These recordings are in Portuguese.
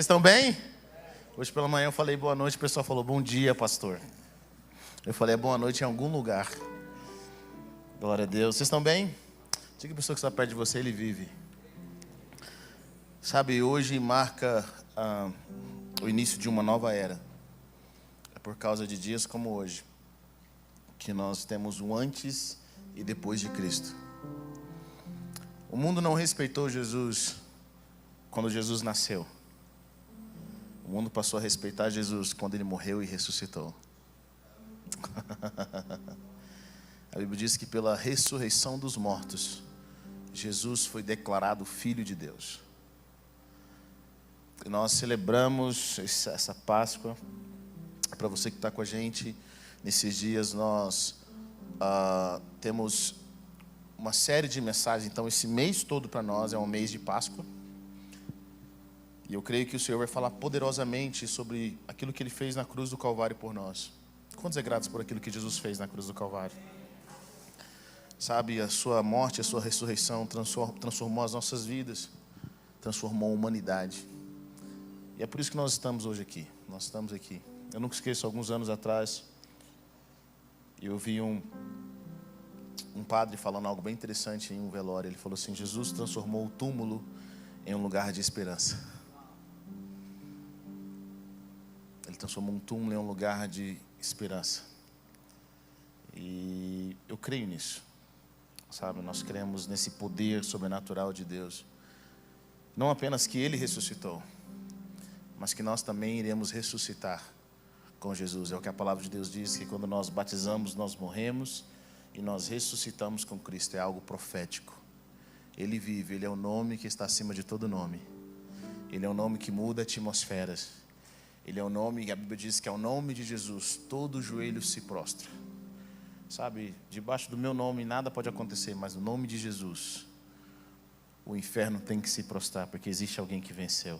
Vocês estão bem? Hoje pela manhã eu falei boa noite, o pessoal falou bom dia, pastor. Eu falei boa noite em algum lugar. Glória a Deus. Vocês estão bem? Diga a pessoa que está perto de você, ele vive. Sabe, hoje marca o início de uma nova era. É por causa de dias como hoje que nós temos um antes e depois de Cristo. O mundo não respeitou Jesus quando Jesus nasceu. O mundo passou a respeitar Jesus quando ele morreu e ressuscitou. A Bíblia diz que pela ressurreição dos mortos, Jesus foi declarado Filho de Deus. E nós celebramos essa Páscoa. Para você que está com a gente, nesses dias nós temos uma série de mensagens. Então esse mês todo para nós é um mês de Páscoa. E eu creio que o Senhor vai falar poderosamente sobre aquilo que Ele fez na cruz do Calvário por nós. Quantos é gratos por aquilo que Jesus fez na cruz do Calvário? Sabe, a sua morte, a sua ressurreição transformou as nossas vidas, transformou a humanidade. E é por isso que nós estamos hoje aqui. Nós estamos aqui. Eu nunca esqueço, alguns anos atrás, eu vi um padre falando algo bem interessante em um velório. Ele falou assim: Jesus transformou o túmulo em um lugar de esperança. Ele transformou um túmulo em um lugar de esperança. E eu creio nisso. Sabe, nós cremos nesse poder sobrenatural de Deus. Não apenas que Ele ressuscitou, mas que nós também iremos ressuscitar com Jesus. É o que a palavra de Deus diz, que quando nós batizamos, nós morremos e nós ressuscitamos com Cristo. É algo profético. Ele vive, Ele é o nome que está acima de todo nome. Ele é o nome que muda atmosferas. Ele é o nome, que a Bíblia diz que é o nome de Jesus, todo joelho se prostra. Sabe, debaixo do meu nome nada pode acontecer, mas no nome de Jesus, o inferno tem que se prostrar, porque existe alguém que venceu.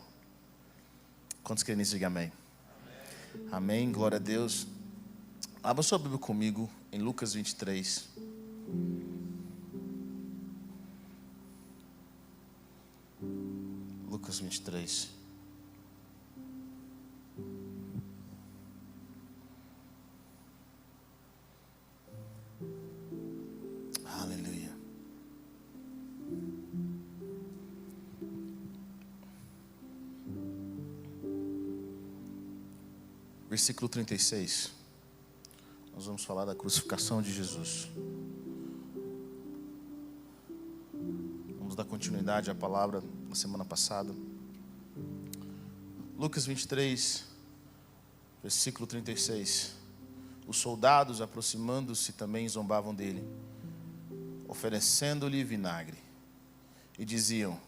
Quantos creem nisso? Diga amém. Amém, glória a Deus. Abra sua Bíblia comigo em Lucas 23. Lucas 23. Aleluia. Versículo 36. Nós vamos falar da crucificação de Jesus. Vamos dar continuidade à palavra da semana passada. Lucas 23, versículo 36. Os soldados, aproximando-se, também zombavam dele, oferecendo-lhe vinagre. E diziam: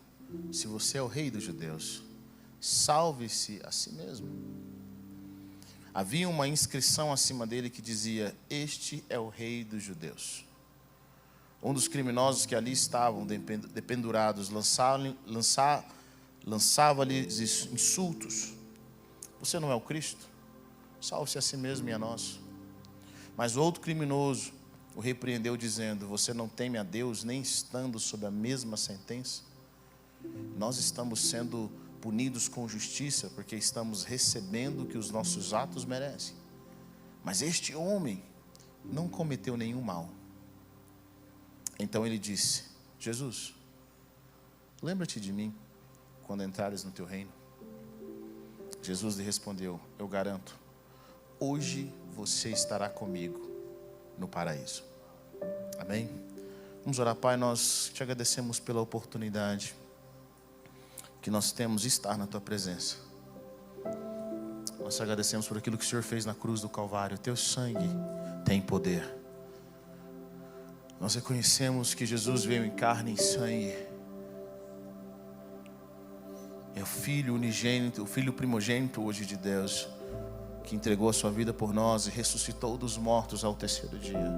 se você é o rei dos judeus, salve-se a si mesmo. Havia uma inscrição acima dele que dizia: este é o rei dos judeus. Um dos criminosos que ali estavam dependurados lançava-lhes insultos: você não é o Cristo? Salve-se a si mesmo e a nós. Mas o outro criminoso o repreendeu dizendo: você não teme a Deus, nem estando sob a mesma sentença? Nós estamos sendo punidos com justiça, porque estamos recebendo o que os nossos atos merecem. Mas este homem não cometeu nenhum mal. Então ele disse: Jesus, lembra-te de mim quando entrares no teu reino. Jesus lhe respondeu: eu garanto, hoje você estará comigo no paraíso. Amém? Vamos orar. Pai, nós te agradecemos pela oportunidade que nós temos de estar na tua presença. Nós te agradecemos por aquilo que o Senhor fez na cruz do Calvário. Teu sangue tem poder. Nós reconhecemos que Jesus veio em carne e sangue. É o Filho unigênito, o Filho primogênito hoje de Deus, que entregou a sua vida por nós e ressuscitou dos mortos ao terceiro dia.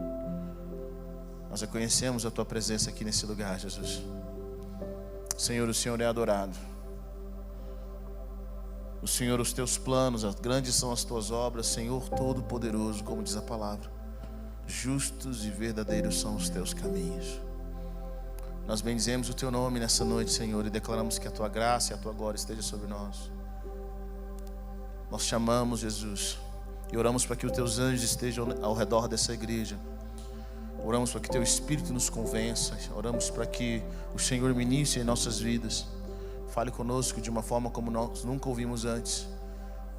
Nós reconhecemos a tua presença aqui nesse lugar, Jesus. Senhor, o Senhor é adorado. O Senhor, os teus planos, grandes são as tuas obras, Senhor Todo-Poderoso, como diz a palavra. Justos e verdadeiros são os teus caminhos. Nós bendizemos o teu nome nessa noite, Senhor, e declaramos que a tua graça e a tua glória esteja sobre nós. Nós chamamos, Jesus, e oramos para que os teus anjos estejam ao redor dessa igreja. Oramos para que teu Espírito nos convença. Oramos para que o Senhor ministre em nossas vidas. Fale conosco de uma forma como nós nunca ouvimos antes.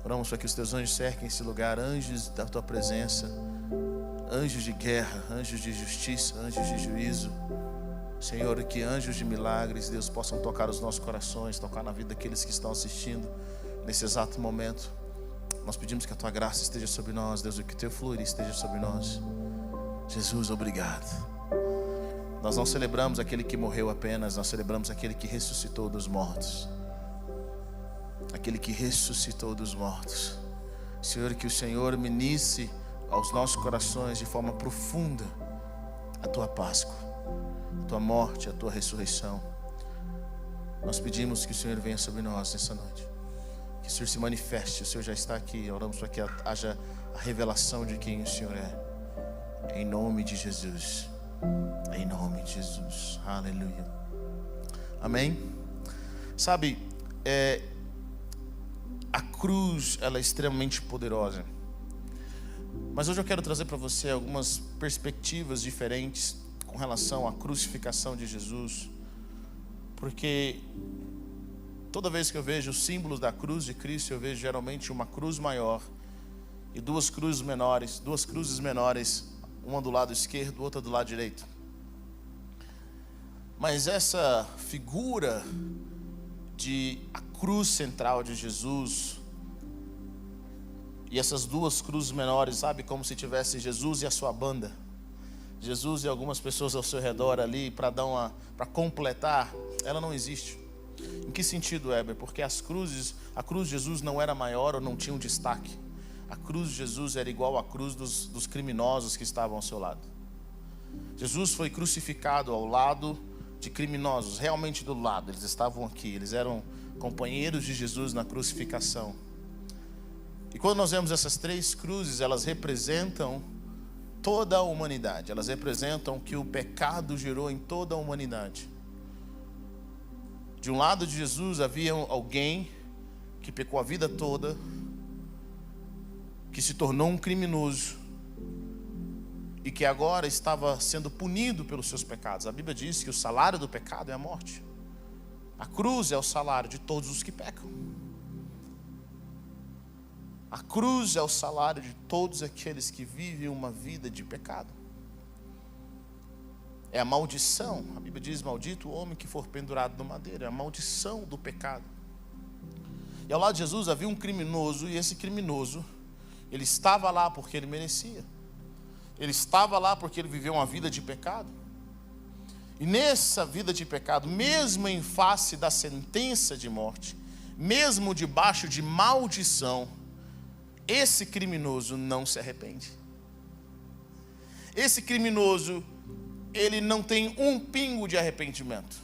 Oramos para que os teus anjos cerquem esse lugar, anjos da tua presença, anjos de guerra, anjos de justiça, anjos de juízo. Senhor, que anjos de milagres, Deus, possam tocar os nossos corações, tocar na vida daqueles que estão assistindo nesse exato momento. Nós pedimos que a tua graça esteja sobre nós, Deus, e que o teu fluir esteja sobre nós. Jesus, obrigado. Nós não celebramos aquele que morreu apenas, nós celebramos aquele que ressuscitou dos mortos. Aquele que ressuscitou dos mortos. Senhor, que o Senhor ministre aos nossos corações de forma profunda a tua Páscoa, a tua morte, a tua ressurreição. Nós pedimos que o Senhor venha sobre nós nessa noite. Que o Senhor se manifeste, o Senhor já está aqui. Oramos para que haja a revelação de quem o Senhor é. Em nome de Jesus. Em nome de Jesus. Aleluia. Amém? Sabe, a cruz, ela é extremamente poderosa. Mas hoje eu quero trazer para você algumas perspectivas diferentes com relação à crucificação de Jesus. Porque toda vez que eu vejo os símbolos da cruz de Cristo, eu vejo geralmente uma cruz maior e duas cruzes menores, uma do lado esquerdo, outra do lado direito. Mas essa figura de a cruz central de Jesus e essas duas cruzes menores, sabe, como se tivesse Jesus e a sua banda, Jesus e algumas pessoas ao seu redor ali para completar, ela não existe. Em que sentido, Heber? Porque a cruz de Jesus não era maior ou não tinha um destaque. A cruz de Jesus era igual à cruz dos criminosos que estavam ao seu lado. Jesus foi crucificado ao lado de criminosos, realmente do lado. Eles estavam aqui, eles eram companheiros de Jesus na crucificação. E quando nós vemos essas três cruzes, elas representam toda a humanidade. Elas representam o que o pecado gerou em toda a humanidade. De um lado de Jesus havia alguém que pecou a vida toda, que se tornou um criminoso e que agora estava sendo punido pelos seus pecados. A Bíblia diz que o salário do pecado é a morte. A cruz é o salário de todos os que pecam. A cruz é o salário de todos aqueles que vivem uma vida de pecado. É a maldição. A Bíblia diz: maldito o homem que for pendurado no madeiro. É a maldição do pecado. E ao lado de Jesus havia um criminoso, e esse criminoso, ele estava lá porque ele merecia. Ele estava lá porque ele viveu uma vida de pecado. E nessa vida de pecado, mesmo em face da sentença de morte, mesmo debaixo de maldição, esse criminoso não se arrepende. Esse criminoso, ele não tem um pingo de arrependimento.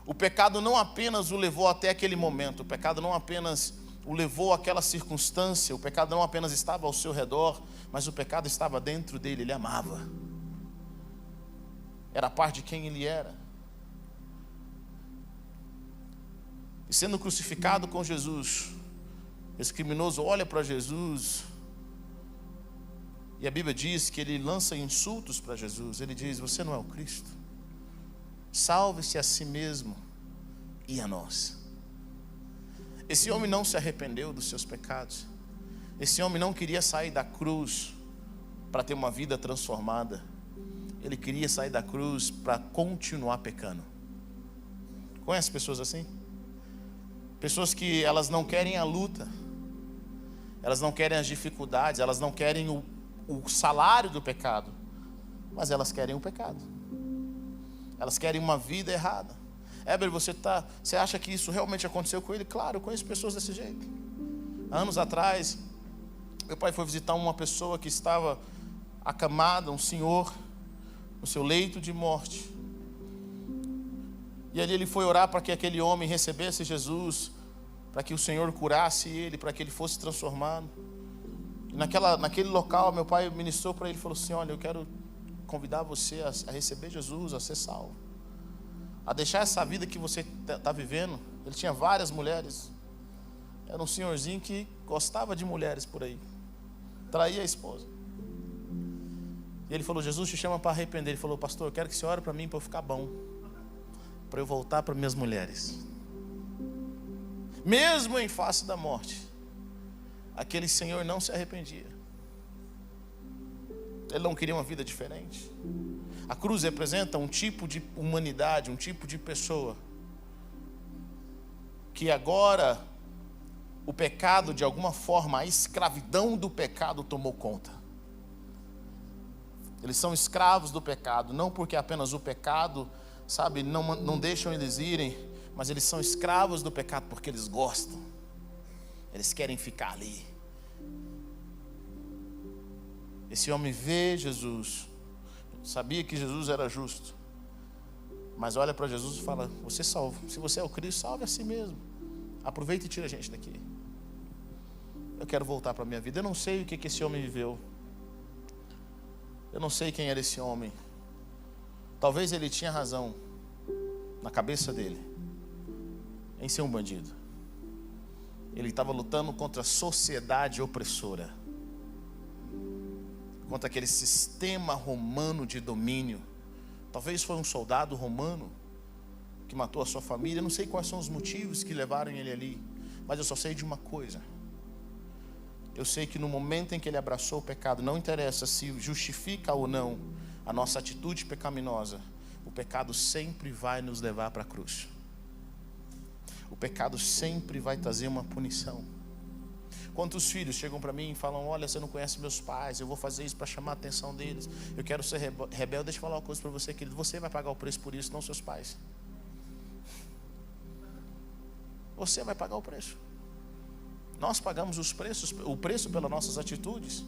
O pecado não apenas o levou até aquele momento, o pecado não apenas o levou àquela circunstância, o pecado não apenas estava ao seu redor, mas o pecado estava dentro dele, ele amava. Era parte de quem ele era. E sendo crucificado com Jesus, esse criminoso olha para Jesus, e a Bíblia diz que ele lança insultos para Jesus. Ele diz: você não é o Cristo? Salve-se a si mesmo e a nós. Esse homem não se arrependeu dos seus pecados. Esse homem não queria sair da cruz para ter uma vida transformada. Ele queria sair da cruz para continuar pecando. Conhece pessoas assim? Pessoas que elas não querem a luta, elas não querem as dificuldades, elas não querem o salário do pecado, mas elas querem o pecado. Elas querem uma vida errada. Heber, você acha que isso realmente aconteceu com ele? Claro, eu conheço pessoas desse jeito. Há anos atrás, meu pai foi visitar uma pessoa que estava acamada, um senhor, no seu leito de morte. E ali ele foi orar para que aquele homem recebesse Jesus, para que o Senhor curasse ele, para que ele fosse transformado. E naquele local, meu pai ministrou para ele e falou assim: olha, eu quero convidar você a receber Jesus, a ser salvo, a deixar essa vida que você está vivendo. Ele tinha várias mulheres, Era um senhorzinho que gostava de mulheres por aí, traía a esposa. E ele falou: Jesus te chama para arrepender. Ele falou: pastor, eu quero que você ore para mim para eu ficar bom, para eu voltar para minhas mulheres. Mesmo em face da morte, aquele senhor não se arrependia. Ele não queria uma vida diferente. A cruz representa um tipo de humanidade, um tipo de pessoa que agora o pecado, de alguma forma, a escravidão do pecado tomou conta. Eles são escravos do pecado, não porque apenas o pecado, sabe, não deixam eles irem, mas eles são escravos do pecado porque eles gostam. Eles querem ficar ali. Esse homem vê Jesus, sabia que Jesus era justo, mas olha para Jesus e fala: você salva, se você é o Cristo, salve a si mesmo. Aproveita e tira a gente daqui. Eu quero voltar para a minha vida. Eu não sei o que esse homem viveu. Eu não sei quem era esse homem. Talvez ele tinha razão na cabeça dele em ser um bandido. Ele estava lutando contra a sociedade opressora, contra aquele sistema romano de domínio. Talvez foi um soldado romano que matou a sua família. Eu não sei quais são os motivos que levaram ele ali, mas eu só sei de uma coisa. Eu sei que no momento em que ele abraçou o pecado, não interessa se justifica ou não a nossa atitude pecaminosa, o pecado sempre vai nos levar para a cruz. O pecado sempre vai trazer uma punição. Quantos filhos chegam para mim e falam: olha, você não conhece meus pais, eu vou fazer isso para chamar a atenção deles, eu quero ser rebelde. Deixa eu falar uma coisa para você, querido: você vai pagar o preço por isso, não seus pais. Você vai pagar o preço. Nós pagamos o preço pelas nossas atitudes.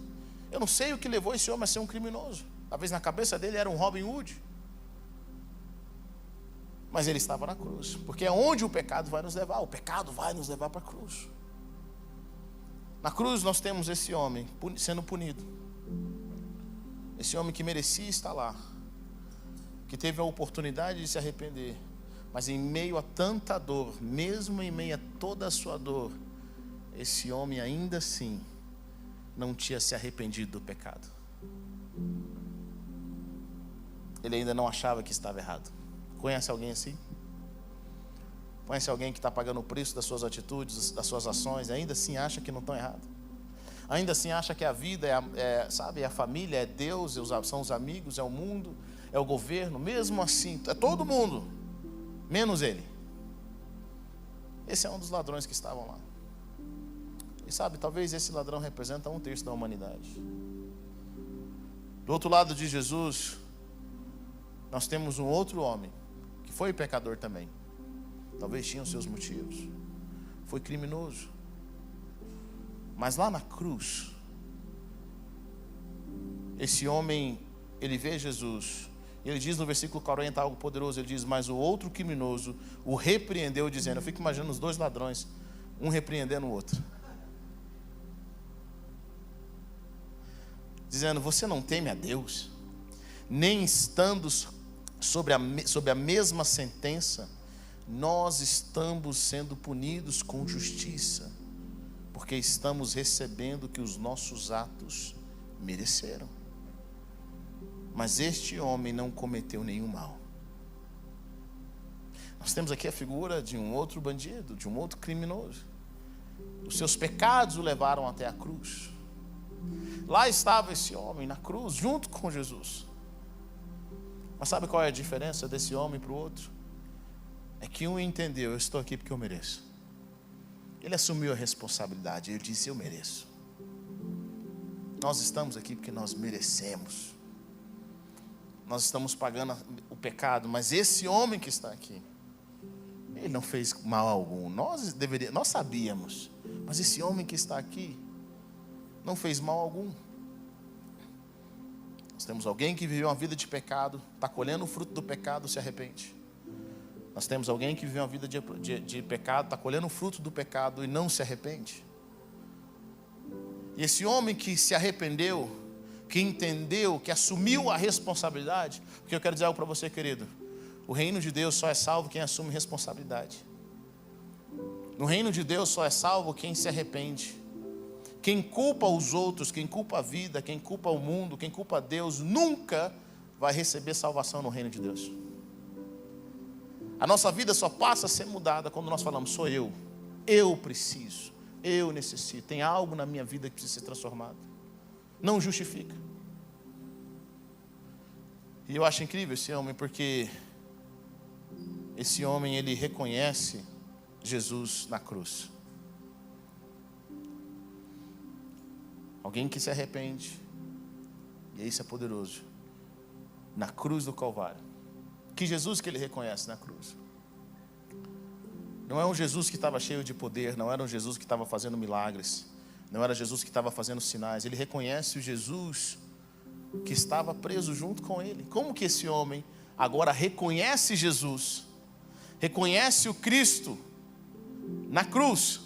Eu não sei o que levou esse homem a ser um criminoso. Talvez na cabeça dele era um Robin Hood. Mas ele estava na cruz, porque é onde o pecado vai nos levar. O pecado vai nos levar para a cruz. Na cruz nós temos esse homem sendo punido. Esse homem que merecia estar lá, que teve a oportunidade de se arrepender, mas em meio a tanta dor, mesmo em meio a toda a sua dor, esse homem ainda assim não tinha se arrependido do pecado. Ele ainda não achava que estava errado. Conhece alguém assim? Conhece alguém que está pagando o preço das suas atitudes, das suas ações, e ainda assim acha que não estão errados? Ainda assim acha que a vida é a família, é Deus, são os amigos, é o mundo, é o governo? Mesmo assim, é todo mundo, menos ele. Esse é um dos ladrões que estavam lá. E sabe, talvez esse ladrão representa 1/3 da humanidade. Do outro lado de Jesus, nós temos um outro homem, que foi pecador também. Talvez tinha os seus motivos. Foi criminoso. Mas lá na cruz, esse homem, ele vê Jesus. E ele diz no versículo 40 algo poderoso. Ele diz: mas o outro criminoso o repreendeu, dizendo... Eu fico imaginando os dois ladrões, um repreendendo o outro, dizendo: você não teme a Deus, nem estando sobre a mesma sentença, nós estamos sendo punidos com justiça, porque estamos recebendo o que os nossos atos mereceram. Mas este homem não cometeu nenhum mal. Nós temos aqui a figura de um outro bandido, de um outro criminoso. Os seus pecados o levaram até a cruz. Lá estava esse homem na cruz, junto com Jesus. Mas sabe qual é a diferença desse homem para o outro? É que um entendeu: eu estou aqui porque eu mereço. Ele assumiu a responsabilidade, ele disse: eu mereço. Nós estamos aqui porque nós merecemos. Nós estamos pagando pecado, mas esse homem que está aqui, ele não fez mal algum. Nós sabíamos, mas esse homem que está aqui não fez mal algum. Nós temos alguém que viveu uma vida de pecado, está colhendo o fruto do pecado, se arrepende. Nós temos alguém que viveu uma vida de pecado, está colhendo o fruto do pecado e não se arrepende. E esse homem que se arrependeu, que entendeu, que assumiu a responsabilidade, porque eu quero dizer algo para você, querido: o reino de Deus só é salvo quem assume responsabilidade. No reino de Deus só é salvo quem se arrepende. Quem culpa os outros, quem culpa a vida, quem culpa o mundo, quem culpa Deus, nunca vai receber salvação no reino de Deus. A nossa vida só passa a ser mudada quando nós falamos, sou eu preciso, eu necessito, tem algo na minha vida que precisa ser transformado. Não justifica. E eu acho incrível esse homem, porque esse homem, ele reconhece Jesus na cruz. Alguém que se arrepende, e isso é poderoso, na cruz do Calvário. Que Jesus que ele reconhece na cruz? Não é um Jesus que estava cheio de poder, não era um Jesus que estava fazendo milagres, não era Jesus que estava fazendo sinais. Ele reconhece o Jesus que estava preso junto com ele. Como que esse homem agora reconhece Jesus, reconhece o Cristo na cruz?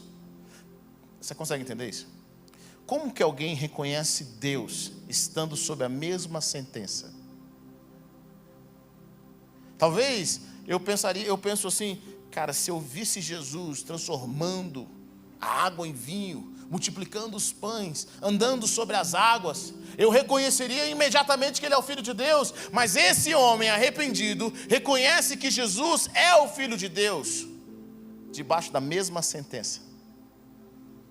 Você consegue entender isso? Como que alguém reconhece Deus estando sob a mesma sentença? Talvez eu penso assim, cara, se eu visse Jesus transformando a água em vinho, multiplicando os pães, andando sobre as águas, eu reconheceria imediatamente que ele é o Filho de Deus. Mas esse homem arrependido reconhece que Jesus é o Filho de Deus, debaixo da mesma sentença.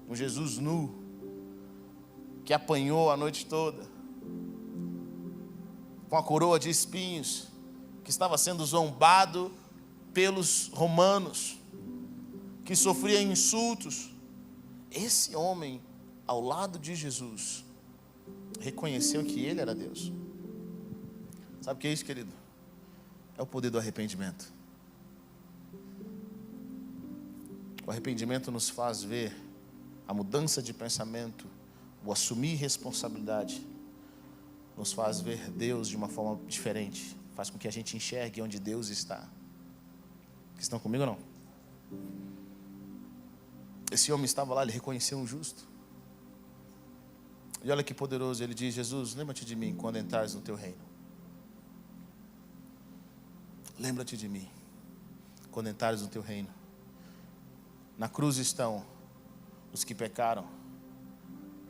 Um Jesus nu, que apanhou a noite toda, com a coroa de espinhos, que estava sendo zombado pelos romanos, que sofria insultos. Esse homem, ao lado de Jesus, reconheceu que ele era Deus. Sabe o que é isso, querido? É o poder do arrependimento. O arrependimento nos faz ver a mudança de pensamento, o assumir responsabilidade, nos faz ver Deus de uma forma diferente, faz com que a gente enxergue onde Deus está. Vocês estão comigo ou não? Esse homem estava lá, ele reconheceu um justo. E olha que poderoso, ele diz, Jesus, lembra-te de mim quando entrares no teu reino. Lembra-te de mim quando entrares no teu reino. Na cruz estão os que pecaram,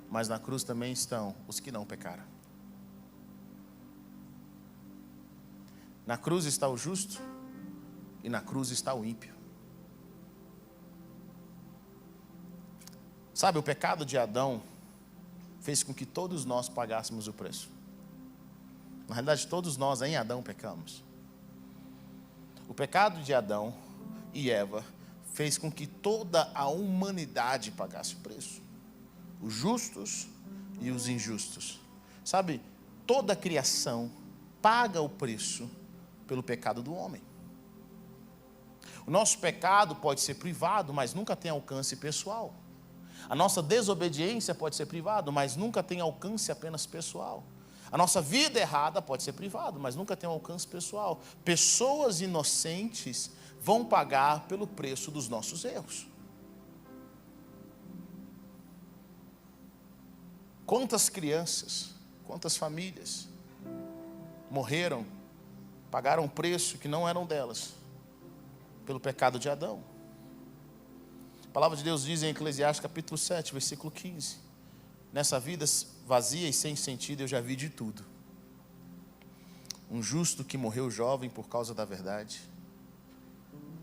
mas na cruz também estão os que não pecaram. Na cruz está o justo e na cruz está o ímpio. Sabe, o pecado de Adão fez com que todos nós pagássemos o preço. Na realidade, todos nós em Adão pecamos. O pecado de Adão e Eva fez com que toda a humanidade pagasse o preço. Os justos e os injustos. Sabe, toda a criação paga o preço pelo pecado do homem. O nosso pecado pode ser privado, mas nunca tem alcance pessoal. A nossa desobediência pode ser privada, mas nunca tem alcance apenas pessoal. A nossa vida errada pode ser privada, mas nunca tem um alcance pessoal. Pessoas inocentes vão pagar pelo preço dos nossos erros. Quantas crianças, quantas famílias morreram, pagaram um preço que não eram delas, pelo pecado de Adão. A palavra de Deus diz em Eclesiastes capítulo 7, versículo 15. Nessa vida vazia e sem sentido eu já vi de tudo. Um justo que morreu jovem por causa da verdade,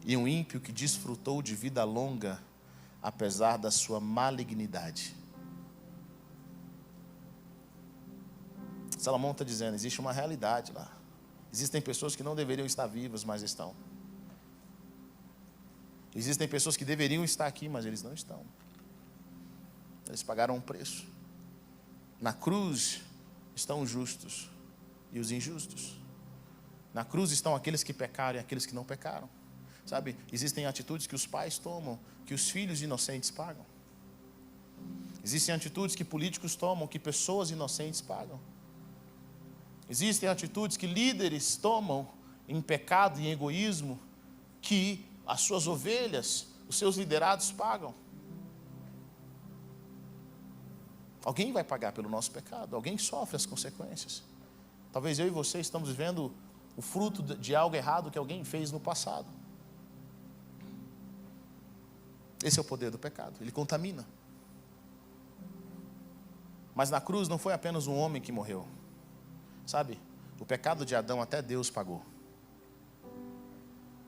e um ímpio que desfrutou de vida longa, apesar da sua malignidade. Salomão está dizendo, existe uma realidade lá. Existem pessoas que não deveriam estar vivas, mas estão. Existem pessoas que deveriam estar aqui, mas eles não estão. Eles pagaram um preço. Na cruz estão os justos e os injustos. Na cruz estão aqueles que pecaram e aqueles que não pecaram. Sabe, existem atitudes que os pais tomam, que os filhos inocentes pagam. Existem atitudes que políticos tomam, que pessoas inocentes pagam. Existem atitudes que líderes tomam em pecado e em egoísmo, que as suas ovelhas, os seus liderados pagam. Alguém vai pagar pelo nosso pecado, alguém sofre as consequências. Talvez eu e você estamos vivendo o fruto de algo errado que alguém fez no passado. Esse é o poder do pecado, ele contamina. Mas na cruz não foi apenas um homem que morreu. Sabe, o pecado de Adão até Deus pagou.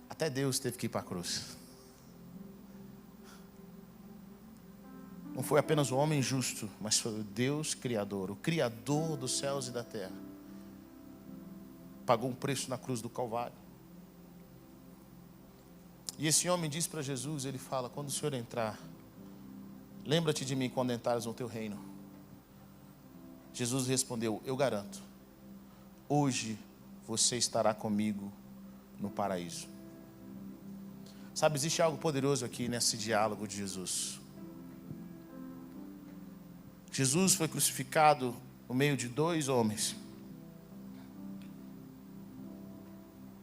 Até Deus teve que ir para a cruz. Não foi apenas o homem justo, mas foi o Deus Criador, o Criador dos céus e da terra. Pagou um preço na cruz do Calvário. E esse homem diz para Jesus, ele fala, quando o Senhor entrar, lembra-te de mim quando entrares no teu reino. Jesus respondeu, eu garanto, hoje você estará comigo no paraíso. Sabe, existe algo poderoso aqui nesse diálogo de Jesus. Jesus foi crucificado no meio de dois homens.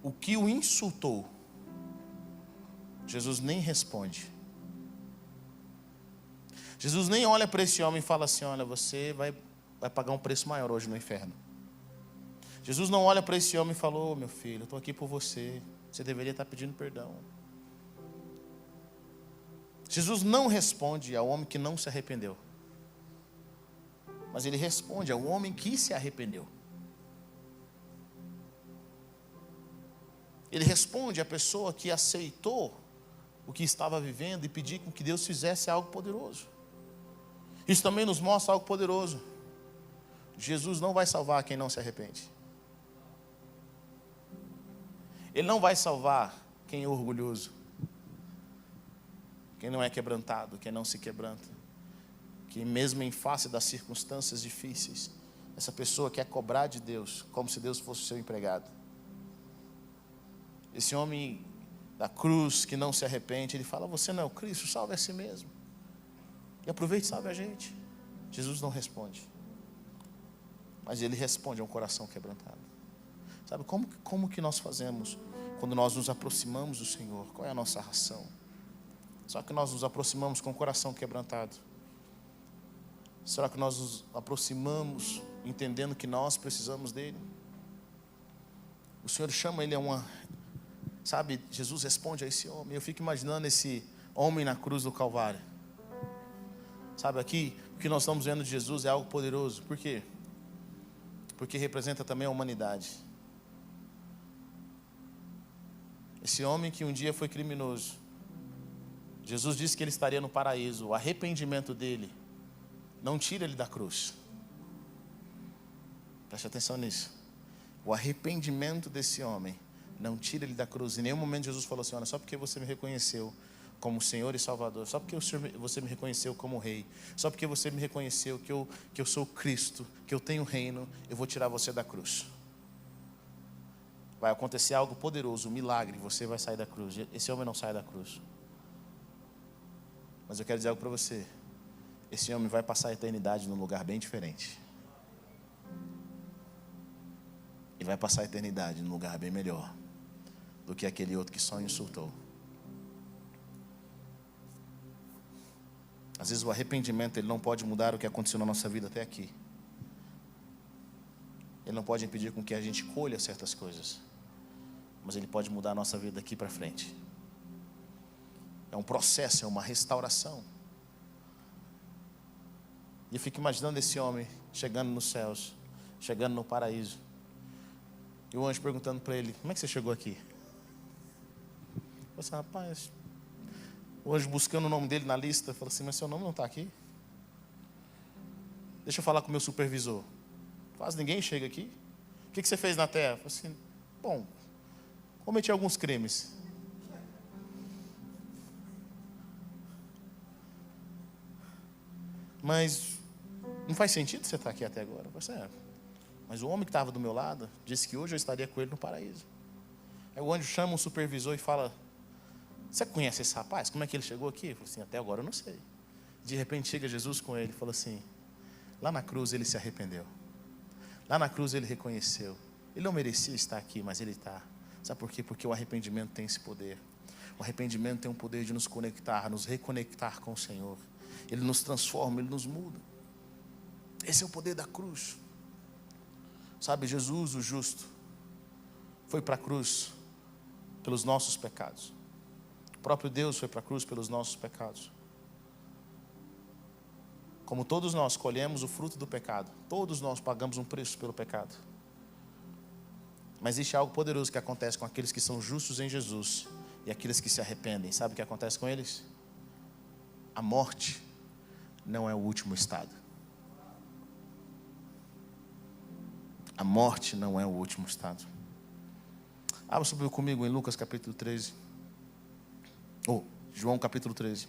O que o insultou, Jesus nem responde. Jesus nem olha para esse homem e fala assim, olha, você vai pagar um preço maior hoje no inferno. Jesus não olha para esse homem e fala, ô meu filho, eu estou aqui por você, você deveria estar pedindo perdão. Jesus não responde ao homem que não se arrependeu. Mas ele responde ao homem que se arrependeu. Ele responde à pessoa que aceitou o que estava vivendo e pediu com que Deus fizesse algo poderoso. Isso também nos mostra algo poderoso. Jesus não vai salvar quem não se arrepende. Ele não vai salvar quem é orgulhoso, quem não é quebrantado, quem não se quebranta, que mesmo em face das circunstâncias difíceis, essa pessoa quer cobrar de Deus, como se Deus fosse o seu empregado. Esse homem da cruz que não se arrepende, ele fala, você não é o Cristo, salve a si mesmo. E aproveite e salve a gente. Jesus não responde. Mas ele responde a um coração quebrantado. Sabe, como que nós fazemos quando nós nos aproximamos do Senhor? Qual é a nossa ração? Só que nós nos aproximamos com o coração quebrantado. Será que nós nos aproximamos entendendo que nós precisamos dele? O Senhor chama ele a uma... Sabe, Jesus responde a esse homem. Eu fico imaginando esse homem na cruz do Calvário. Sabe, aqui, o que nós estamos vendo de Jesus é algo poderoso. Por quê? Porque representa também a humanidade. Esse homem que um dia foi criminoso, Jesus disse que ele estaria no paraíso. O arrependimento dele não tira ele da cruz. Preste atenção nisso. O arrependimento desse homem não tira ele da cruz. Em nenhum momento Jesus falou assim, olha, só porque você me reconheceu como Senhor e Salvador, só porque você me reconheceu como Rei, só porque você me reconheceu que eu sou Cristo, que eu tenho reino, eu vou tirar você da cruz. Vai acontecer algo poderoso, um milagre, você vai sair da cruz. Esse homem não sai da cruz. Mas eu quero dizer algo para você. Esse homem vai passar a eternidade num lugar bem diferente. E vai passar a eternidade num lugar bem melhor do que aquele outro que só insultou. Às vezes o arrependimento ele não pode mudar o que aconteceu na nossa vida até aqui. Ele não pode impedir com que a gente colha certas coisas. Mas ele pode mudar a nossa vida daqui para frente. É um processo, é uma restauração. E eu fico imaginando esse homem chegando nos céus, chegando no paraíso. E o anjo perguntando para ele, como é que você chegou aqui? Eu falei assim, rapaz, o anjo buscando o nome dele na lista, falou assim, mas seu nome não está aqui? Deixa eu falar com o meu supervisor. Quase ninguém chega aqui. O que você fez na terra? Eu falei assim, bom, cometi alguns crimes. Mas não faz sentido você estar aqui até agora. Eu falei assim, mas o homem que estava do meu lado disse que hoje eu estaria com ele no paraíso. Aí o anjo chama um supervisor e fala, você conhece esse rapaz? Como é que ele chegou aqui? Eu falei assim, até agora eu não sei. De repente chega Jesus com ele e falou assim, lá na cruz ele se arrependeu. Lá na cruz ele reconheceu. Ele não merecia estar aqui, mas ele está. Sabe por quê? Porque o arrependimento tem esse poder. O arrependimento tem o poder de nos conectar, nos reconectar com o Senhor. Ele nos transforma, ele nos muda. Esse é o poder da cruz. Sabe, Jesus, o justo, foi para a cruz pelos nossos pecados. O próprio Deus foi para a cruz pelos nossos pecados. Como todos nós colhemos o fruto do pecado, todos nós pagamos um preço pelo pecado. Mas existe algo poderoso que acontece com aqueles que são justos em Jesus e aqueles que se arrependem. Sabe o que acontece com eles? A morte não é o último estado. A morte não é o último estado. Abra sobre comigo em Lucas capítulo 13. João capítulo 13.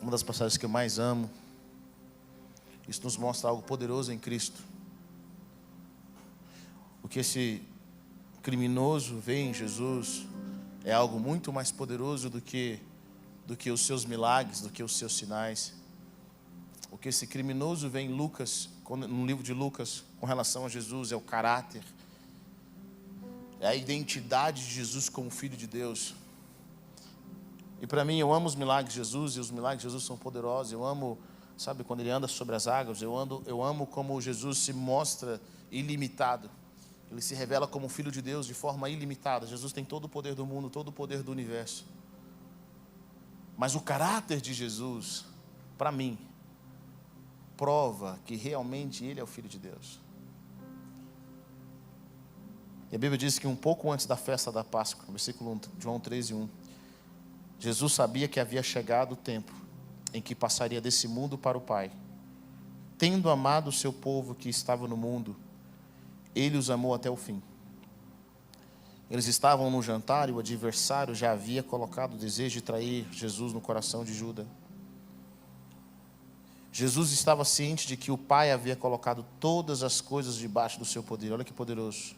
Uma das passagens que eu mais amo. Isso nos mostra algo poderoso em Cristo. O que esse criminoso vê em Jesus é algo muito mais poderoso do que os seus milagres, do que os seus sinais. O que esse criminoso vê em Lucas, no livro de Lucas, com relação a Jesus, é o caráter, é a identidade de Jesus como Filho de Deus. E para mim, eu amo os milagres de Jesus, e os milagres de Jesus são poderosos. Eu amo, sabe, quando ele anda sobre as águas, eu amo como Jesus se mostra ilimitado. Ele se revela como Filho de Deus de forma ilimitada. Jesus tem todo o poder do mundo, todo o poder do universo. Mas o caráter de Jesus, para mim, prova que realmente Ele é o Filho de Deus. E a Bíblia diz que um pouco antes da festa da Páscoa, versículo 1, João 13:1, Jesus sabia que havia chegado o tempo em que passaria desse mundo para o Pai. Tendo amado o seu povo que estava no mundo, Ele os amou até o fim. Eles estavam no jantar e o adversário já havia colocado o desejo de trair Jesus no coração de Judas. Jesus estava ciente de que o Pai havia colocado todas as coisas debaixo do seu poder. Olha que poderoso.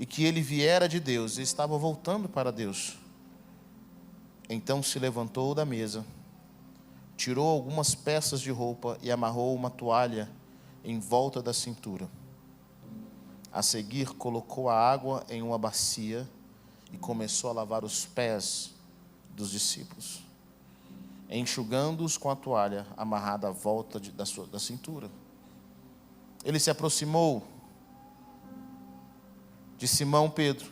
E que ele viera de Deus e estava voltando para Deus. Então se levantou da mesa, tirou algumas peças de roupa e amarrou uma toalha em volta da cintura. A seguir, colocou a água em uma bacia e começou a lavar os pés dos discípulos, enxugando-os com a toalha amarrada à volta da cintura. Ele se aproximou de Simão Pedro,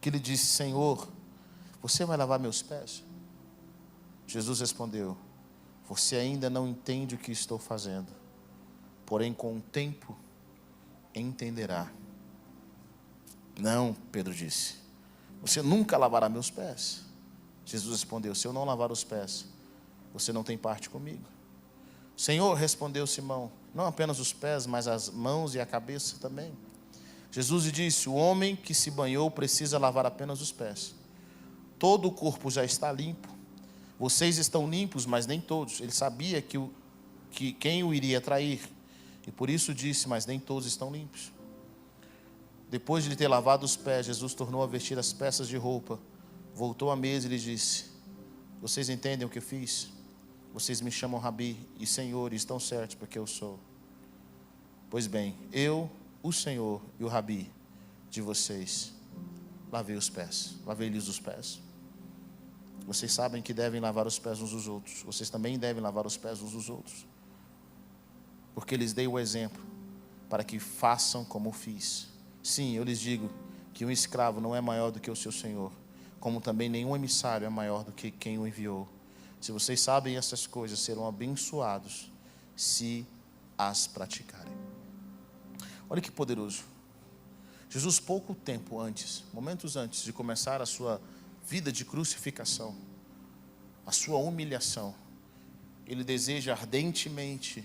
que lhe disse: Senhor, você vai lavar meus pés? Jesus respondeu: você ainda não entende o que estou fazendo, porém com o tempo entenderá. Não, Pedro disse, você nunca lavará meus pés. Jesus respondeu: se eu não lavar os pés, você não tem parte comigo. Senhor, respondeu Simão, não apenas os pés, mas as mãos e a cabeça também. Jesus lhe disse: o homem que se banhou precisa lavar apenas os pés. Todo o corpo já está limpo. Vocês estão limpos, mas nem todos. Ele sabia que quem o iria trair, e por isso disse: mas nem todos estão limpos. Depois de lhe ter lavado os pés, Jesus tornou a vestir as peças de roupa, voltou à mesa e lhe disse: vocês entendem o que eu fiz? Vocês me chamam Rabi e Senhor, e estão certos, porque eu sou. Pois bem, eu, o Senhor e o Rabi de vocês, lavei-lhes os pés. Vocês sabem que devem lavar os pés uns dos outros. Vocês também devem lavar os pés uns dos outros, porque lhes dei o exemplo, para que façam como fiz. Sim, eu lhes digo que um escravo não é maior do que o seu senhor, como também nenhum emissário é maior do que quem o enviou. Se vocês sabem essas coisas, serão abençoados se as praticarem. Olha que poderoso. Jesus, pouco tempo antes, momentos antes de começar a sua vida de crucificação, a sua humilhação, ele deseja ardentemente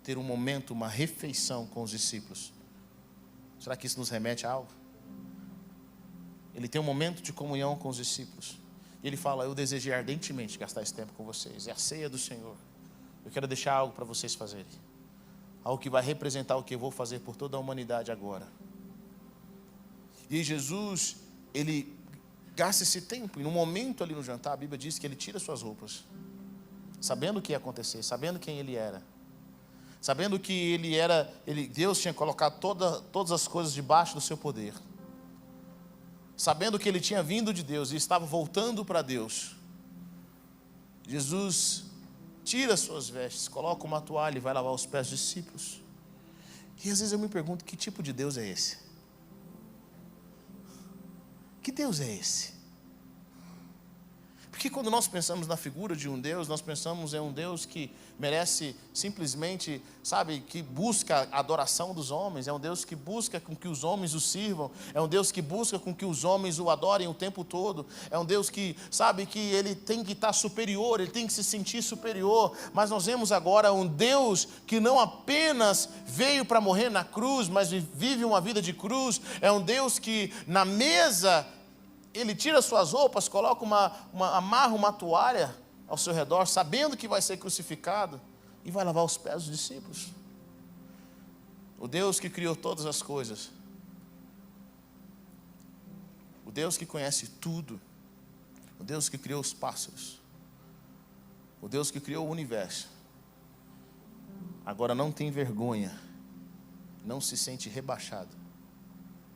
ter um momento, uma refeição com os discípulos. Será que isso nos remete a algo? Ele tem um momento de comunhão com os discípulos. E ele fala: eu desejei ardentemente gastar esse tempo com vocês. É a ceia do Senhor. Eu quero deixar algo para vocês fazerem. Algo que vai representar o que eu vou fazer por toda a humanidade agora. E Jesus, ele gasta esse tempo. E no momento ali no jantar, a Bíblia diz que ele tira suas roupas, sabendo o que ia acontecer, sabendo quem ele era, sabendo que Deus tinha colocado todas as coisas debaixo do seu poder, sabendo que ele tinha vindo de Deus e estava voltando para Deus. Jesus tira suas vestes, coloca uma toalha e vai lavar os pés dos discípulos. E às vezes eu me pergunto: que tipo de Deus é esse? Que Deus é esse? Porque quando nós pensamos na figura de um Deus, nós pensamos em um Deus que merece simplesmente, sabe, que busca a adoração dos homens, é um Deus que busca com que os homens o sirvam, é um Deus que busca com que os homens o adorem o tempo todo, é um Deus que sabe que ele tem que estar superior, ele tem que se sentir superior, mas nós vemos agora um Deus que não apenas veio para morrer na cruz, mas vive uma vida de cruz, é um Deus que na mesa ele tira suas roupas, coloca amarra uma toalha ao seu redor, sabendo que vai ser crucificado, e vai lavar os pés dos discípulos. O Deus que criou todas as coisas, o Deus que conhece tudo, o Deus que criou os pássaros, o Deus que criou o universo, agora não tem vergonha, não se sente rebaixado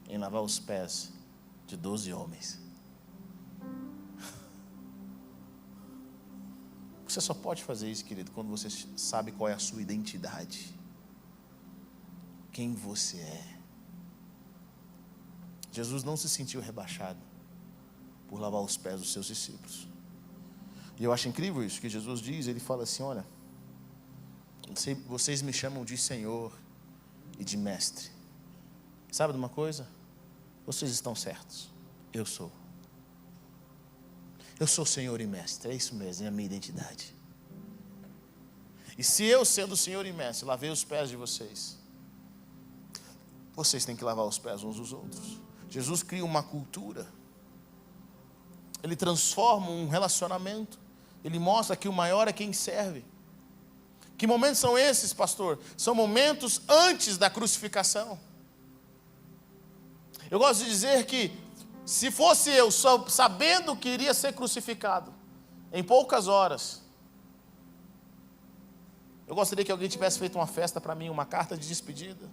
em lavar os pés de 12 homens. Você só pode fazer isso, querido, quando você sabe qual é a sua identidade, quem você é. Jesus não se sentiu rebaixado por lavar os pés dos seus discípulos. E eu acho incrível isso que Jesus diz. Ele fala assim: olha, vocês me chamam de Senhor e de Mestre. Sabe de uma coisa? Vocês estão certos. Eu sou Senhor e Mestre, é isso mesmo, é a minha identidade. E se eu, sendo Senhor e Mestre, lavei os pés de vocês, vocês têm que lavar os pés uns dos outros. Jesus cria uma cultura, ele transforma um relacionamento, ele mostra que o maior é quem serve. Que momentos são esses, pastor? São momentos antes da crucificação. Eu gosto de dizer que se fosse eu, sabendo que iria ser crucificado, em poucas horas, eu gostaria que alguém tivesse feito uma festa para mim, uma carta de despedida.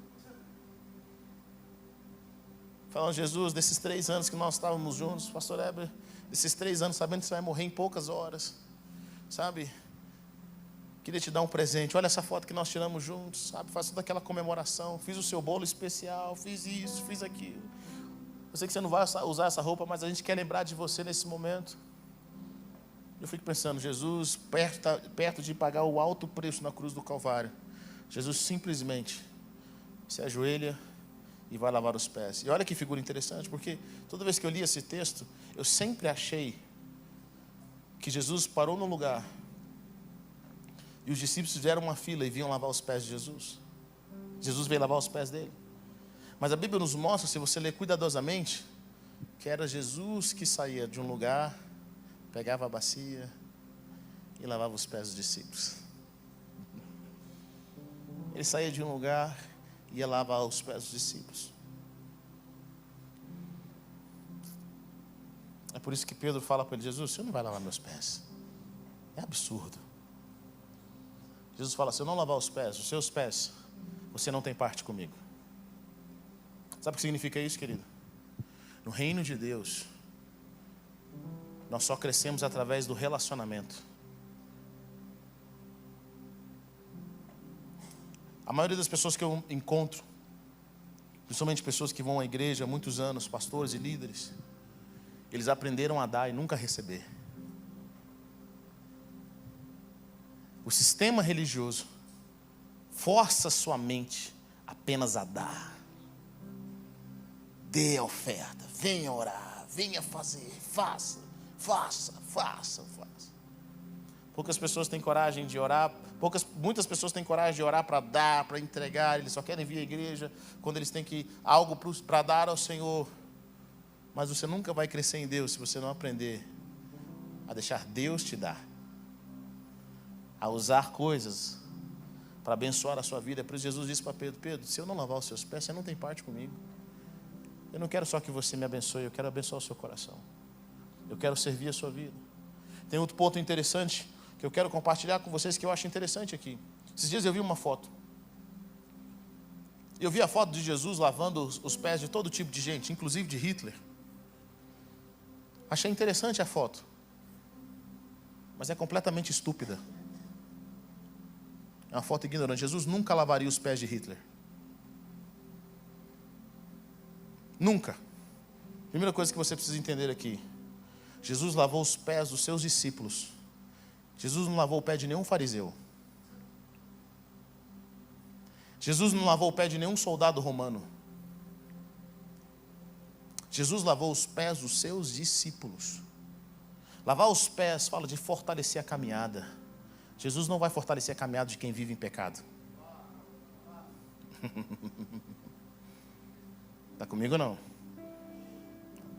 Falando: Jesus, desses 3 anos que nós estávamos juntos, pastor Heber, desses 3 anos, sabendo que você vai morrer em poucas horas, sabe? Queria te dar um presente, olha essa foto que nós tiramos juntos, sabe? Faço toda aquela comemoração, fiz o seu bolo especial, fiz isso, fiz aquilo. Eu sei que você não vai usar essa roupa, mas a gente quer lembrar de você nesse momento. Eu fico pensando, Jesus, perto de pagar o alto preço na cruz do Calvário, Jesus simplesmente se ajoelha e vai lavar os pés. E olha que figura interessante, porque toda vez que eu li esse texto, eu sempre achei que Jesus parou num lugar e os discípulos fizeram uma fila e vinham lavar os pés de Jesus. Jesus veio lavar os pés dele. Mas a Bíblia nos mostra, se você ler cuidadosamente, que era Jesus que saía de um lugar, pegava a bacia e lavava os pés dos discípulos. Ele saía de um lugar e ia lavar os pés dos discípulos. É por isso que Pedro fala para ele: Jesus, você não vai lavar meus pés. É absurdo. Jesus fala: se eu não lavar os seus pés, você não tem parte comigo. Sabe o que significa isso, querido? No reino de Deus, nós só crescemos através do relacionamento. A maioria das pessoas que eu encontro, principalmente pessoas que vão à igreja há muitos anos, pastores e líderes, eles aprenderam a dar e nunca receber. O sistema religioso força sua mente apenas a dar. Dê a oferta, venha orar, venha fazer, faça. Poucas pessoas têm coragem de orar, muitas pessoas têm coragem de orar para dar, para entregar, eles só querem vir à igreja quando eles têm algo para dar ao Senhor. Mas você nunca vai crescer em Deus se você não aprender a deixar Deus te dar, a usar coisas para abençoar a sua vida. Por isso Jesus disse para Pedro: Pedro, se eu não lavar os seus pés, você não tem parte comigo. Eu não quero só que você me abençoe, eu quero abençoar o seu coração. Eu quero servir a sua vida. Tem outro ponto interessante que eu quero compartilhar com vocês, que eu acho interessante aqui. Esses dias eu vi uma foto. Eu vi a foto de Jesus lavando os pés de todo tipo de gente, inclusive de Hitler. Achei interessante a foto, mas é completamente estúpida. É uma foto ignorante. Jesus nunca lavaria os pés de Hitler. Nunca. Primeira coisa que você precisa entender aqui: Jesus lavou os pés dos seus discípulos. Jesus não lavou o pé de nenhum fariseu. Jesus não lavou o pé de nenhum soldado romano. Jesus lavou os pés dos seus discípulos. Lavar os pés fala de fortalecer a caminhada. Jesus não vai fortalecer a caminhada de quem vive em pecado. Está comigo ou não?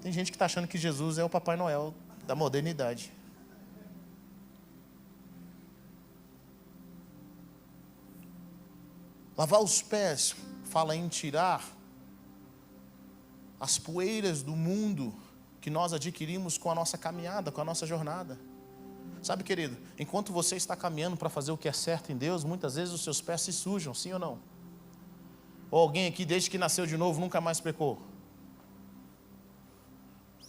Tem gente que está achando que Jesus é o Papai Noel da modernidade. Lavar os pés fala em tirar as poeiras do mundo que nós adquirimos com a nossa caminhada, com a nossa jornada. Sabe, querido, enquanto você está caminhando para fazer o que é certo em Deus, muitas vezes os seus pés se sujam, sim ou não? Ou alguém aqui, desde que nasceu de novo, nunca mais pecou?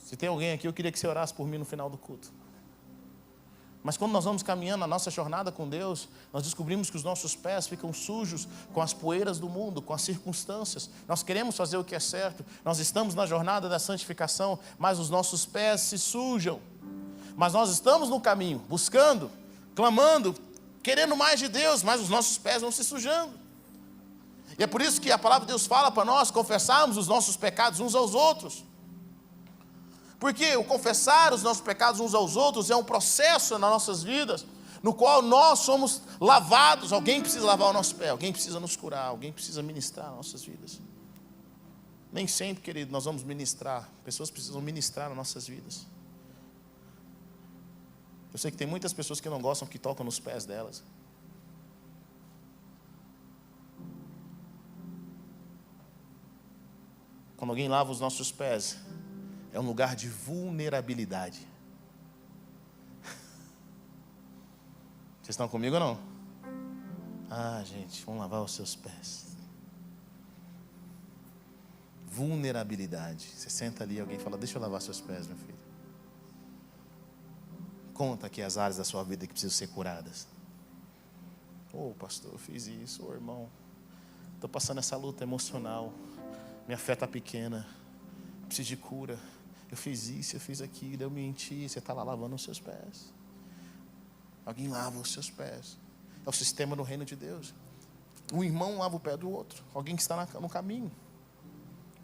Se tem alguém aqui, eu queria que você orasse por mim no final do culto. Mas quando nós vamos caminhando na nossa jornada com Deus, nós descobrimos que os nossos pés ficam sujos com as poeiras do mundo, com as circunstâncias. Nós queremos fazer o que é certo, nós estamos na jornada da santificação, mas os nossos pés se sujam. Mas nós estamos no caminho, buscando, clamando, querendo mais de Deus, mas os nossos pés vão se sujando. E é por isso que a palavra de Deus fala para nós confessarmos os nossos pecados uns aos outros. Porque o confessar os nossos pecados uns aos outros é um processo nas nossas vidas, no qual nós somos lavados. Alguém precisa lavar o nosso pé, alguém precisa nos curar, alguém precisa ministrar nossas vidas. Nem sempre, querido, nós vamos ministrar. Pessoas precisam ministrar nas nossas vidas. Eu sei que tem muitas pessoas que não gostam que tocam nos pés delas. Quando alguém lava os nossos pés, é um lugar de vulnerabilidade. Vocês estão comigo ou não? Ah, gente, vamos lavar os seus pés. Vulnerabilidade. Você senta ali e alguém fala, deixa eu lavar seus pés, meu filho. Conta aqui as áreas da sua vida que precisam ser curadas. Pastor, eu fiz isso. Irmão, estou passando essa luta emocional. Minha fé está pequena. Preciso de cura. Eu fiz isso, eu fiz aquilo, eu menti. Você está lá lavando os seus pés. Alguém lava os seus pés. É o sistema no reino de Deus. Um irmão lava o pé do outro. Alguém que está no caminho.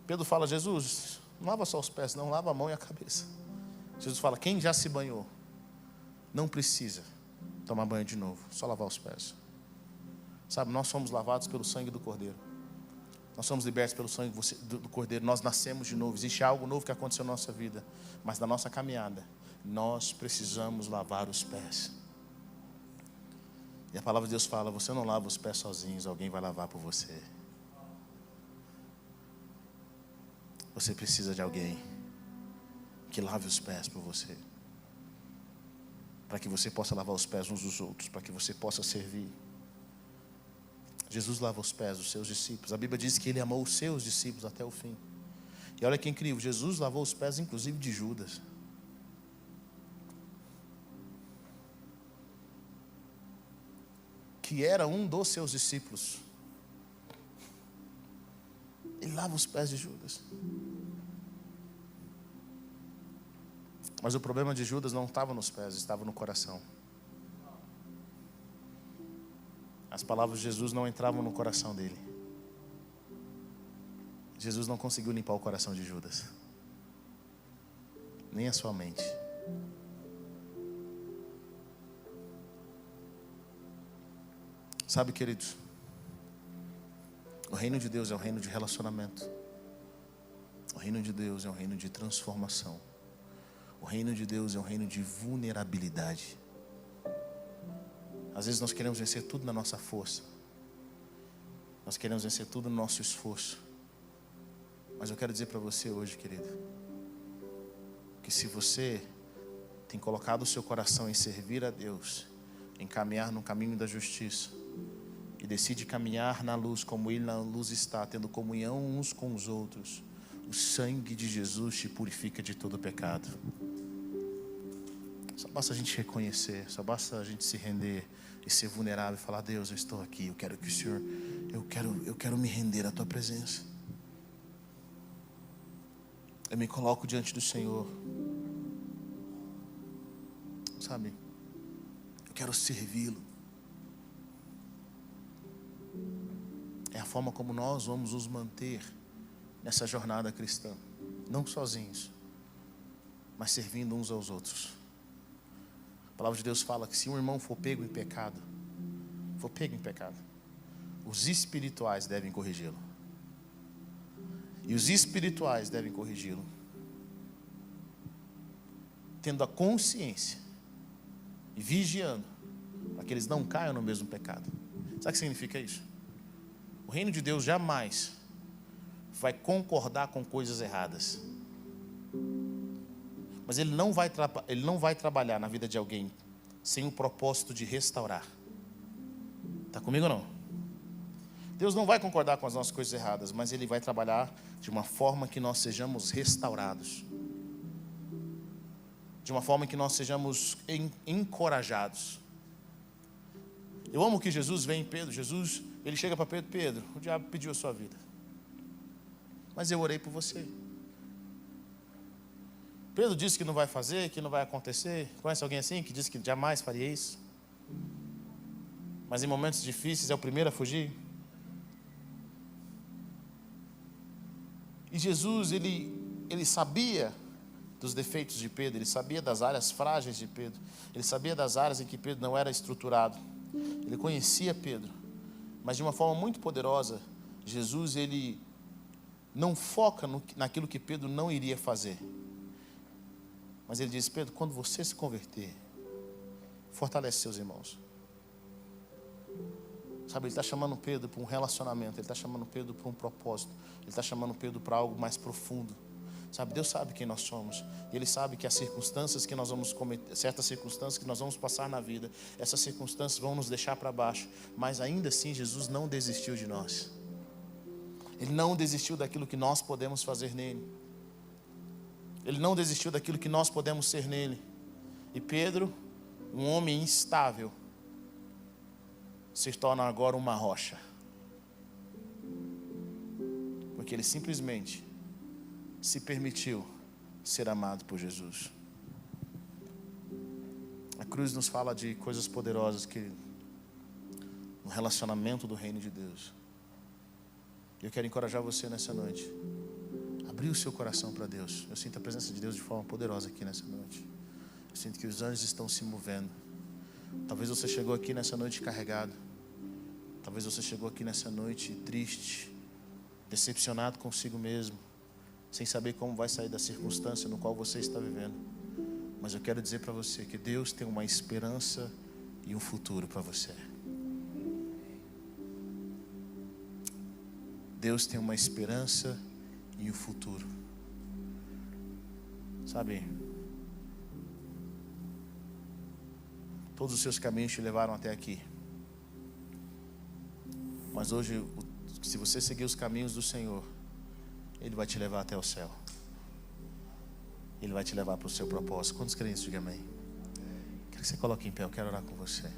Pedro fala, Jesus, não lava só os pés, não, lava a mão e a cabeça. Jesus fala, quem já se banhou, não precisa tomar banho de novo, só lavar os pés. Sabe, nós somos lavados pelo sangue do Cordeiro. Nós somos libertos pelo sangue do Cordeiro. Nós nascemos de novo. Existe algo novo que aconteceu na nossa vida. Mas na nossa caminhada, nós precisamos lavar os pés. E a palavra de Deus fala, você não lava os pés sozinhos, alguém vai lavar por você. Você precisa de alguém que lave os pés por você. Para que você possa lavar os pés uns dos outros, para que você possa servir. Jesus lava os pés dos seus discípulos. A Bíblia diz que Ele amou os seus discípulos até o fim. E olha que incrível, Jesus lavou os pés inclusive de Judas. Que era um dos seus discípulos. Ele lava os pés de Judas. Mas o problema de Judas não estava nos pés, estava no coração. As palavras de Jesus não entravam no coração dele. Jesus não conseguiu limpar o coração de Judas. Nem a sua mente. Sabe, queridos, o reino de Deus é um reino de relacionamento. O reino de Deus é um reino de transformação. O reino de Deus é um reino de vulnerabilidade. Às vezes nós queremos vencer tudo na nossa força. Nós queremos vencer tudo no nosso esforço. Mas eu quero dizer para você hoje, querido, que se você tem colocado o seu coração em servir a Deus, em caminhar no caminho da justiça, e decide caminhar na luz como Ele na luz está, tendo comunhão uns com os outros, o sangue de Jesus te purifica de todo pecado. Só basta a gente reconhecer, só basta a gente se render e ser vulnerável e falar, Deus, eu estou aqui, eu quero que o Senhor, eu quero me render à Tua presença. Eu me coloco diante do Senhor. sabe, eu quero servi-lo. É a forma como nós vamos nos manter nessa jornada cristã. Não sozinhos, mas servindo uns aos outros. A palavra de Deus fala que se um irmão for pego em pecado, os espirituais devem corrigi-lo. E os espirituais devem corrigi-lo, tendo a consciência e vigiando, para que eles não caiam no mesmo pecado. Sabe o que significa isso? O reino de Deus jamais vai concordar com coisas erradas. Mas Ele não vai trabalhar na vida de alguém sem o propósito de restaurar. Está comigo ou não? Deus não vai concordar com as nossas coisas erradas, mas Ele vai trabalhar de uma forma que nós sejamos restaurados. De uma forma que nós sejamos encorajados. Eu amo que Jesus vem em Pedro. Jesus, ele chega para Pedro: Pedro, o diabo pediu a sua vida, mas eu orei por você. Pedro disse que não vai fazer, que não vai acontecer. Conhece alguém assim que disse que jamais faria isso? Mas em momentos difíceis é o primeiro a fugir. E Jesus, ele sabia dos defeitos de Pedro, ele sabia das áreas frágeis de Pedro, ele sabia das áreas em que Pedro não era estruturado. Ele conhecia Pedro, mas de uma forma muito poderosa, Jesus, ele não foca naquilo que Pedro não iria fazer. Mas ele diz: Pedro, quando você se converter, fortalece seus irmãos. Sabe, ele está chamando Pedro para um relacionamento, ele está chamando Pedro para um propósito, ele está chamando Pedro para algo mais profundo. Sabe, Deus sabe quem nós somos, e Ele sabe que as circunstâncias que nós vamos cometer, certas circunstâncias que nós vamos passar na vida, essas circunstâncias vão nos deixar para baixo, mas ainda assim Jesus não desistiu de nós. Ele não desistiu daquilo que nós podemos fazer nele. Ele não desistiu daquilo que nós podemos ser nele. E Pedro, um homem instável, se torna agora uma rocha. Porque ele simplesmente se permitiu ser amado por Jesus. A cruz nos fala de coisas poderosas que no relacionamento do reino de Deus. Eu quero encorajar você nessa noite. Abrir o seu coração para Deus. Eu sinto a presença de Deus de forma poderosa aqui nessa noite. Eu sinto que os anjos estão se movendo. Talvez você chegou aqui nessa noite carregado. Talvez você chegou aqui nessa noite triste, decepcionado consigo mesmo, sem saber como vai sair da circunstância no qual você está vivendo. Mas eu quero dizer para você que Deus tem uma esperança e um futuro para você. Deus tem uma esperança e um futuro. Sabe, todos os seus caminhos te levaram até aqui. Mas hoje, se você seguir os caminhos do Senhor, Ele vai te levar até o céu. Ele vai te levar para o seu propósito. Quantos creem isso? Diga amém. Quero que você coloque em pé, eu quero orar com você.